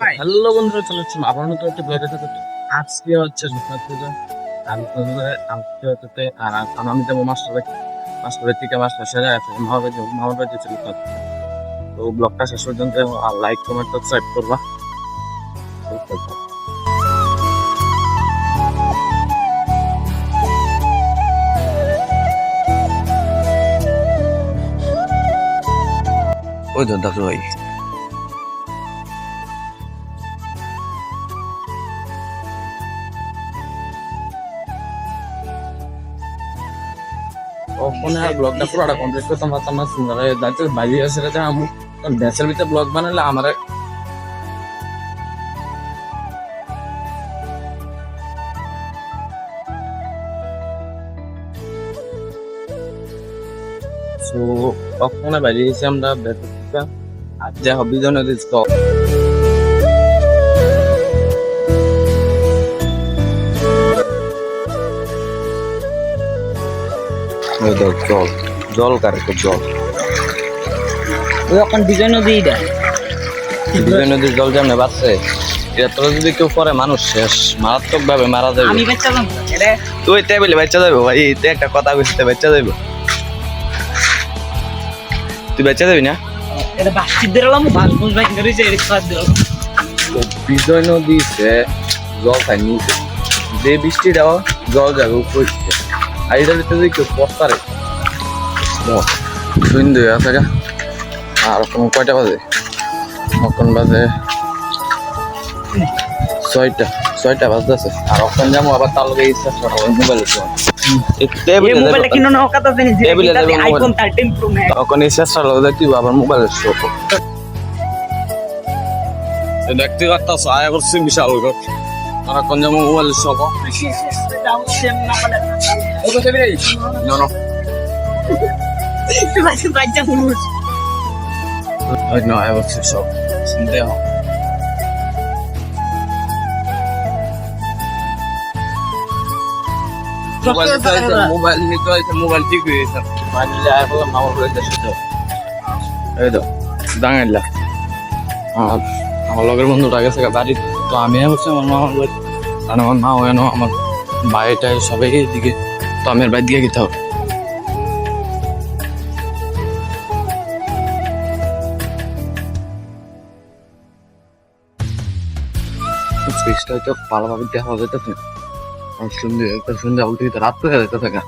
Hello বন্ধুরা, চলে যাচ্ছি আবার নতুন একটা ব্লগের সাথে। আজকে হচ্ছে রূপনাথ পূজা। আজকে হচ্ছে আমি যাবো মাস্টারের থেকে মাস্টার সেরে আছে মামার বাড়ি হচ্ছে রূপনাথ পূজা। তো ব্লগটা শেষ পর্যন্ত লাইক কমেন্ট সাবস্ক্রাইব করবা। ওই তো দাদু ভাই ওখানে আর ব্লগটা পুরোটা কমপ্লিট করতাম পারতাম না। সুন্দর যাইতে বাইরে আসে আমি দেশের ভিতরে ব্লগ বানালে আমার সো ওখানে বাইরে এসে আমরা বেরোতে আর যে হবি জন্য জল জল কারে জল ওই এখন বিজয় নদী দেয় বিজয় নদীর জল যেমন বাঁচছে এটা তোরা যদি কেউ করে মানুষ শেষ মারাত্মক ভাবে মারা যাবে। আমি বাচ্চা জানো এটা তুই টেবিলে বাচ্চা যাবো ভাই, তুই একটা কথা বলছিস বাচ্চা যাবো, তুই বাচ্চা যাবি না। এটা বাস্তি দিলাম বাস বুঝ ভাই করেছে এর খাদ দিলাম। বিজয় নদী সে জল খাই নিচে যে বৃষ্টি দেওয়া জল যাবে উপরে আর এটা যদি কেউ পস্তারে সুন্দর আছে গা। আর কোনো কয়টা বাজে এখন বাজে ছয়টা বাজতেছে আর ওখানে যাবো আবার তার লগে ইচ্ছা মোবাইলের মোবাইলটা কিনো না কথা জানি যে আইফোন 13 প্রো ম্যাক্স তখন এই চেষ্টা লগে তুই আবার মোবাইলের শো দেখতে পারতাস আয়া করছি বিশাল ঘর আর এখন যাবো মোবাইলের শো বাচ্চা পুরুষ no, I was too shocked. Sindel. Mobile নিতে হয়েছে, মোবাইল ঠিক হয়ে গেছে। মোবাইল নিলে আয় বললাম আমার ঘরে দেশে যাও। এই তো দাঁড়াইলা আর আমার লগের বন্ধুটা গেছে বাড়ি। তো আমি বলছি আমার মামার বাড়ি, কারণ আমার মা হয় না আমার ভাইটাই সবাই এদিকে, তো আমি আর বাড়ি দিয়ে গেতে হবে। ফিসটা হয়তো ভালোভাবে দেখা যেতেছে, সুন্দর একটা সুন্দর উল্টে রাত হয়ে যেতে থাকে।